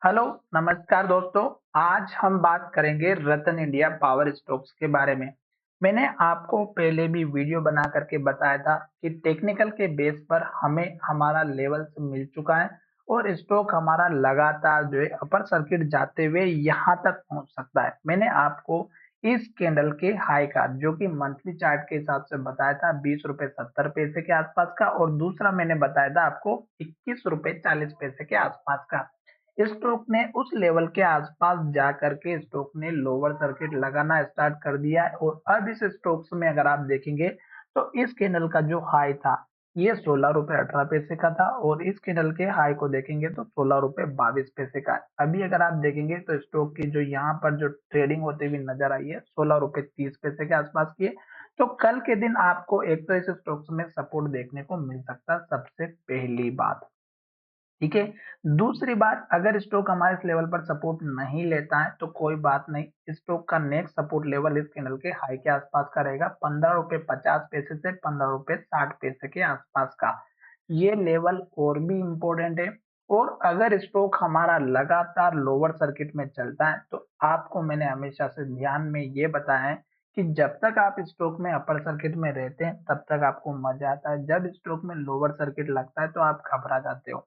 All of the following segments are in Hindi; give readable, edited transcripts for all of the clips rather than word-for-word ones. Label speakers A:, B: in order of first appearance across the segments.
A: हेलो, नमस्कार दोस्तों। आज हम बात करेंगे रतन इंडिया पावर स्टॉक्स के बारे में। मैंने आपको पहले भी वीडियो बना करके बताया था कि टेक्निकल के बेस पर हमें हमारा लेवल्स मिल चुका है और स्टॉक हमारा लगातार जो है अपर सर्किट जाते हुए यहाँ तक पहुँच सकता है। मैंने आपको इस कैंडल के हाई का जो कि मंथली चार्ट के हिसाब से बताया था 20 रुपए 70 पैसे के आसपास का, और दूसरा मैंने बताया था आपको 21 रुपए 40 पैसे के आसपास का। स्टॉक ने उस लेवल के आसपास जा करके स्टॉक ने लोअर सर्किट लगाना स्टार्ट कर दिया है, और अब इस स्टॉक्स में अगर आप देखेंगे तो इस कैंडल का जो हाई था ये 16 रुपए 18 पैसे का था, और इस कैंडल के हाई को देखेंगे तो 16 रुपए 22 पैसे का है। अभी अगर आप देखेंगे तो स्टॉक की जो यहाँ पर जो ट्रेडिंग होती हुई नजर आई है 16 रुपए 30 पैसे के आसपास की है। तो कल के दिन आपको एक तो इस स्टॉक्स में सपोर्ट देखने को मिल सकता है, सबसे पहली बात। ठीक है। दूसरी बात, अगर स्टॉक हमारे इस लेवल पर सपोर्ट नहीं लेता है तो कोई बात नहीं, स्टॉक का नेक्स्ट सपोर्ट लेवल इस कैंडल के हाई के आसपास का रहेगा 15 रुपए 50 पैसे से 15 रुपए 60 पैसे के आसपास का। ये लेवल और भी इम्पोर्टेंट है। और अगर स्टॉक हमारा लगातार लोअर सर्किट में चलता है तो आपको मैंने हमेशा से ध्यान में ये बताया है कि जब तक आप स्टॉक में अपर सर्किट में रहते हैं तब तक आपको मजा आता है, जब स्टॉक में लोअर सर्किट लगता है तो आप घबरा जाते हो।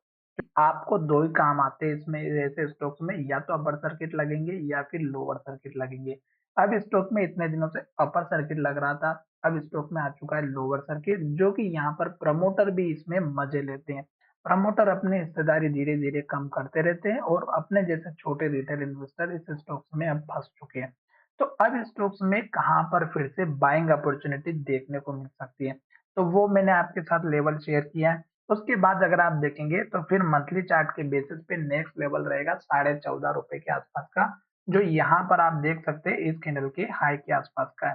A: आपको 2 ही काम आते हैं इसमें, ऐसे स्टॉक्स में, या तो अपर सर्किट लगेंगे या फिर लोअर सर्किट लगेंगे। अब स्टॉक में इतने दिनों से अपर सर्किट लग रहा था, अब स्टॉक में आ चुका है लोअर सर्किट, जो कि यहाँ पर प्रमोटर भी इसमें मजे लेते हैं। प्रमोटर अपनी हिस्सेदारी धीरे धीरे कम करते रहते हैं और अपने जैसे छोटे रिटेल इन्वेस्टर इस स्टॉक्स में अब फंस चुके हैं। तो अब स्टॉक्स में कहाँ पर फिर से बाइंग अपॉर्चुनिटी देखने को मिल सकती है, तो वो मैंने आपके साथ लेवल शेयर किया है। उसके बाद अगर आप देखेंगे तो फिर मंथली चार्ट के बेसिस पे नेक्स्ट लेवल रहेगा 14.5 रुपए के आसपास का, जो यहाँ पर आप देख सकते हैं इस कैंडल के हाई के आसपास का है।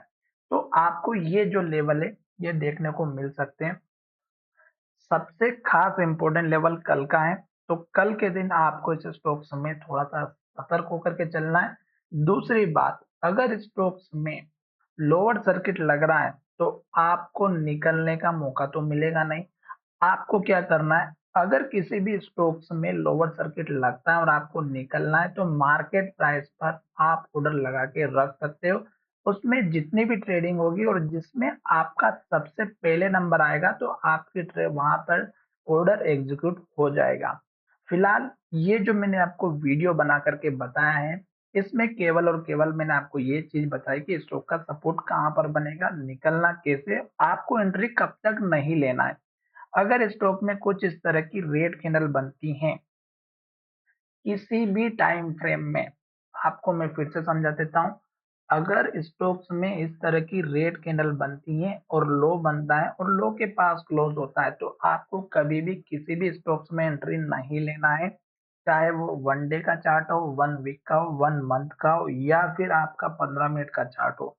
A: तो आपको ये जो लेवल है ये देखने को मिल सकते हैं। सबसे खास इंपॉर्टेंट लेवल कल का है, तो कल के दिन आपको इस स्टॉक्स में थोड़ा सा सतर्क होकर के चलना है। दूसरी बात, अगर स्टॉक्स में लोअर सर्किट लग रहा है तो आपको निकलने का मौका तो मिलेगा नहीं। आपको क्या करना है, अगर किसी भी स्टॉक्स में लोअर सर्किट लगता है और आपको निकलना है तो मार्केट प्राइस पर आप ऑर्डर लगा के रख सकते हो। उसमें जितनी भी ट्रेडिंग होगी और जिसमें आपका सबसे पहले नंबर आएगा तो आपकी वहां पर ऑर्डर एग्जीक्यूट हो जाएगा। फिलहाल ये जो मैंने आपको वीडियो बना करके बताया है, इसमें केवल और केवल मैंने आपको ये चीज बताई कि स्टॉक का सपोर्ट कहाँ पर बनेगा, निकलना कैसे, आपको एंट्री कब तक नहीं लेना है। अगर स्टॉक में कुछ इस तरह की रेड कैंडल बनती हैं किसी भी टाइम फ्रेम में, आपको मैं फिर से समझा देता हूँ। अगर स्टॉक्स में इस तरह की रेड कैंडल बनती है और लो बनता है और लो के पास क्लोज होता है तो आपको कभी भी किसी भी स्टॉक्स में एंट्री नहीं लेना है, चाहे वो 1 डे का चार्ट हो, 1 वीक का हो, 1 मंथ का हो, या फिर आपका 15 मिनट का चार्ट हो।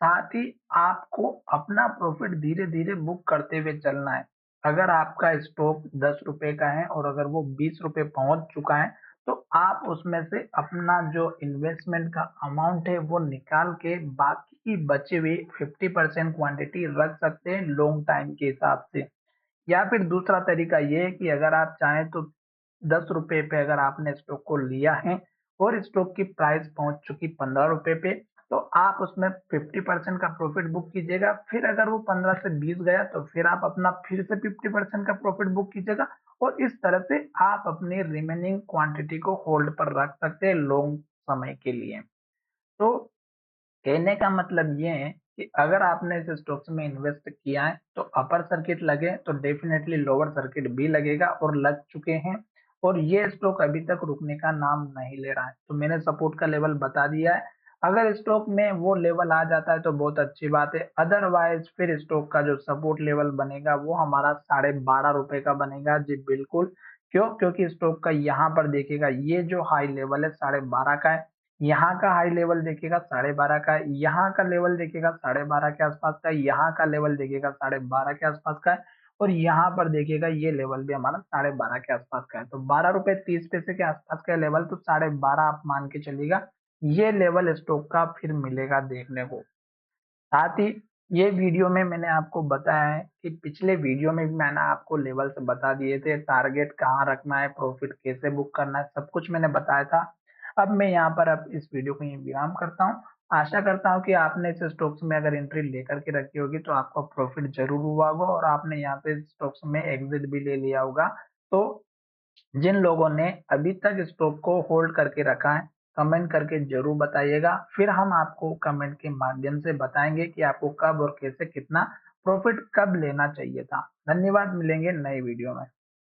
A: साथ ही आपको अपना प्रॉफिट धीरे धीरे बुक करते हुए चलना है। अगर आपका स्टॉक 10 रुपए का है और अगर वो 20 रुपए पहुंच चुका है तो आप उसमें से अपना जो इन्वेस्टमेंट का अमाउंट है वो निकाल के बाकी की बची हुई 50% क्वांटिटी रख सकते हैं लॉन्ग टाइम के हिसाब से। या फिर दूसरा तरीका ये है कि अगर आप चाहें तो 10 रुपए पे अगर आपने स्टॉक को लिया है और स्टॉक की प्राइस पहुंच चुकी 15 रुपए पे, तो आप उसमें 50% का प्रॉफिट बुक कीजिएगा। फिर अगर वो 15 से 20 गया तो फिर आप अपना फिर से 50% का प्रॉफिट बुक कीजिएगा, और इस तरह से आप अपनी रिमेनिंग क्वांटिटी को होल्ड पर रख सकते हैं लॉन्ग समय के लिए। तो कहने का मतलब ये है कि अगर आपने इस स्टॉक्स में इन्वेस्ट किया है तो अपर सर्किट लगे तो डेफिनेटली लोअर सर्किट भी लगेगा और लग चुके हैं, और ये स्टॉक अभी तक रुकने का नाम नहीं ले रहा है। तो मैंने सपोर्ट का लेवल बता दिया है। अगर स्टॉक में वो लेवल आ जाता है तो बहुत अच्छी बात है, अदरवाइज फिर स्टॉक का जो सपोर्ट लेवल बनेगा वो हमारा 12.5 रुपए का बनेगा। जी बिल्कुल। क्यों? क्योंकि स्टॉक का यहाँ पर देखिएगा ये जो हाई लेवल है 12.5 का है, यहाँ का हाई लेवल देखिएगा 12.5 का है, यहाँ का लेवल देखिएगा 12.5 के आसपास का है, यहाँ का लेवल देखिएगा 12.5 के आसपास का है, और यहाँ पर देखिएगा ये लेवल भी हमारा 12.5 के आसपास का है। तो 12 रुपए 30 पैसे के आसपास का लेवल, तो 12.5 आप मान के चलिएगा ये लेवल स्टॉक का फिर मिलेगा देखने को। साथ ही ये वीडियो में मैंने आपको बताया है कि पिछले वीडियो में भी मैंने आपको लेवल से बता दिए थे, टारगेट कहाँ रखना है, प्रॉफिट कैसे बुक करना है, सब कुछ मैंने बताया था। अब मैं यहाँ पर अब इस वीडियो को यहीं विराम करता हूँ। आशा करता हूँ कि आपने इस स्टॉक्स में अगर एंट्री लेकर के रखी होगी तो आपका प्रॉफिट जरूर हुआ होगा और आपने यहाँ पे स्टॉक्स में एग्जिट भी ले लिया होगा। तो जिन लोगों ने अभी तक स्टॉक को होल्ड करके रखा है, कमेंट करके जरूर बताइएगा। फिर हम आपको कमेंट के माध्यम से बताएंगे कि आपको कब और कैसे कितना प्रॉफिट कब लेना चाहिए था। धन्यवाद, मिलेंगे नए वीडियो में।